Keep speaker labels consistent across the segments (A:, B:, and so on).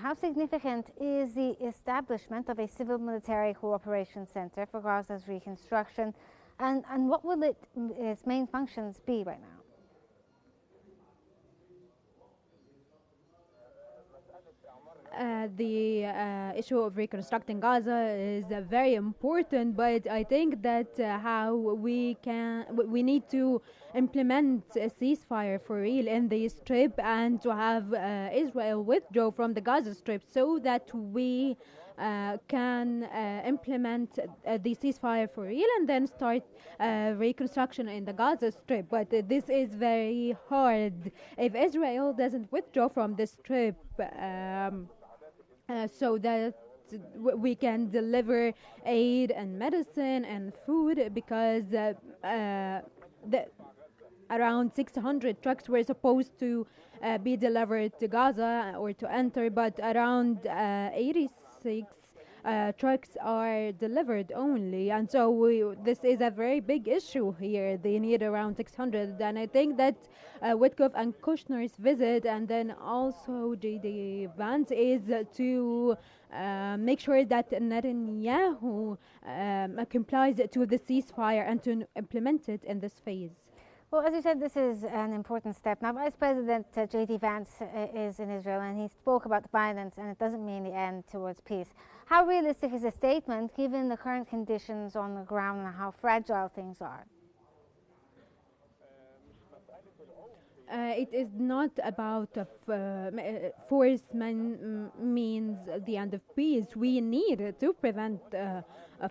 A: how significant is the establishment of a civil-military cooperation center for Gaza's reconstruction, and what will its main functions be right now?
B: The issue of reconstructing Gaza is very important, but I think that how we need to implement a ceasefire for real in the Strip, and to have Israel withdraw from the Gaza Strip so that we can implement the ceasefire for real and then start reconstruction in the Gaza Strip. But this is very hard if Israel doesn't withdraw from the Strip. So that we can deliver aid and medicine and food, because around 600 trucks were supposed to be delivered to Gaza or to enter, but around 86 trucks are delivered only, and so this is a very big issue here. They need around 600, and I think that Witkoff and Kushner's visit, and then also the Vance, is to make sure that Netanyahu complies to the ceasefire and to implement it in this phase.
A: Well, as you said, this is an important step. Now, Vice President J.D. Vance is in Israel, and he spoke about violence, and it doesn't mean the end towards peace. How realistic is a statement given the current conditions on the ground and how fragile things are?
B: It is not about force means the end of peace. We need to prevent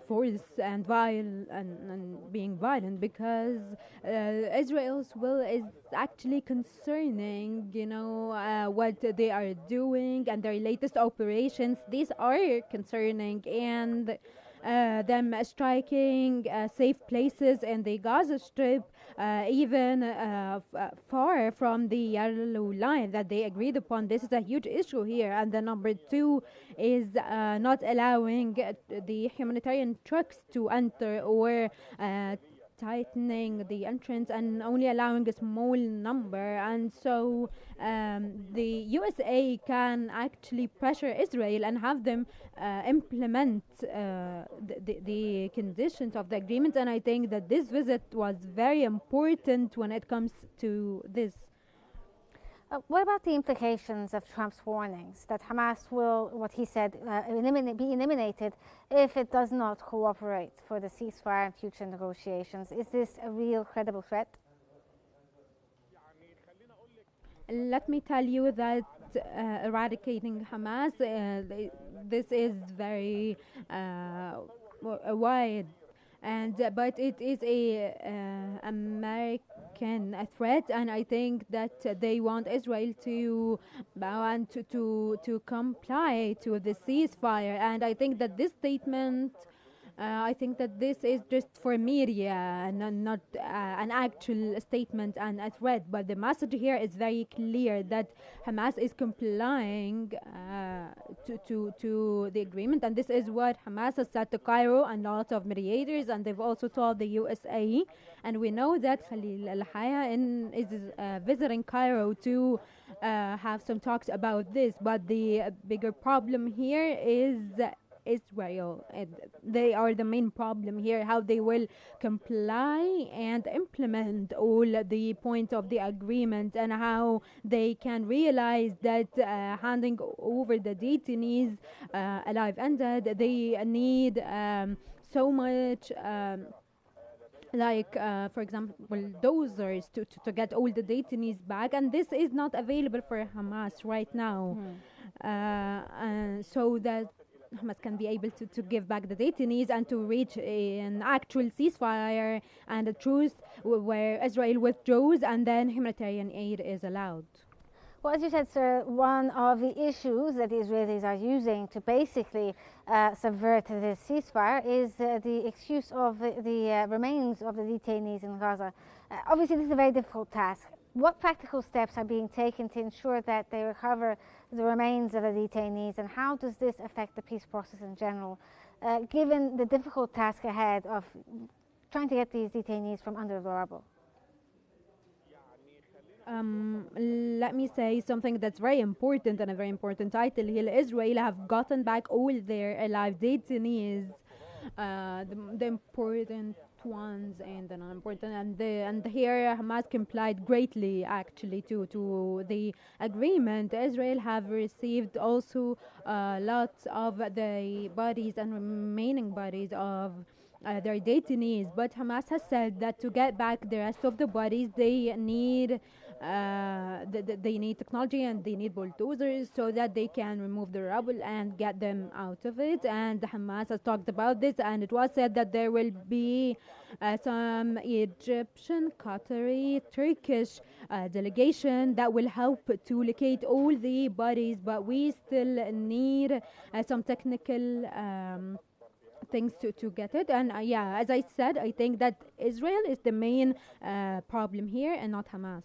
B: force and being violent, because Israel's will is actually concerning. What they are doing and their latest operations. These are concerning, and them striking safe places in the Gaza Strip, even far from the yellow line that they agreed upon. This is a huge issue here. And the number two is not allowing the humanitarian trucks to enter, or tightening the entrance and only allowing a small number. And so the USA can actually pressure Israel and have them implement the conditions of the agreement. And I think that this visit was very important when it comes to this.
A: What about the implications of Trump's warnings that Hamas will, what he said, be eliminated if it does not cooperate for the ceasefire and future negotiations? Is this a real credible threat?
B: Let me tell you that eradicating Hamas, this is very wide. But it is a American threat, and I think that they want Israel to bow and to comply to the ceasefire. And I think that this statement, I think that this is just for media and not an actual statement and a threat. But the message here is very clear that Hamas is complying to the agreement, and this is what Hamas has said to Cairo and lots of mediators, and they've also told the USA. And we know that Khalil al-Haya is visiting Cairo to have some talks about this. But the bigger problem here is Israel. They are the main problem here, how they will comply and implement all the points of the agreement, and how they can realize that handing over the detainees alive and dead, they need so much for example, bulldozers to get all the detainees back, and this is not available for Hamas right now. So that Hamas can be able to give back the detainees and to reach an actual ceasefire and a truce where Israel withdraws and then humanitarian aid is allowed.
A: Well, as you said, sir, one of the issues that the Israelis are using to basically subvert this ceasefire is the excuse of the remains of the detainees in Gaza. Obviously, this is a very difficult task. What practical steps are being taken to ensure that they recover the remains of the detainees, and how does this affect the peace process in general, given the difficult task ahead of trying to get these detainees from under the rubble?
B: Let me say something that's very important and a very important title here. Israel have gotten back all their alive detainees, the important ones and the non-important, and here Hamas complied greatly actually to the agreement. Israel have received also lots of the bodies and remaining bodies of their detainees, but Hamas has said that to get back the rest of the bodies, they need they need technology and they need bulldozers so that they can remove the rubble and get them out of it. And Hamas has talked about this, and it was said that there will be some Egyptian, Qatari, Turkish delegation that will help to locate all the bodies, but we still need some technical things to get it. And yeah, as I said, I think that Israel is the main problem here and not Hamas.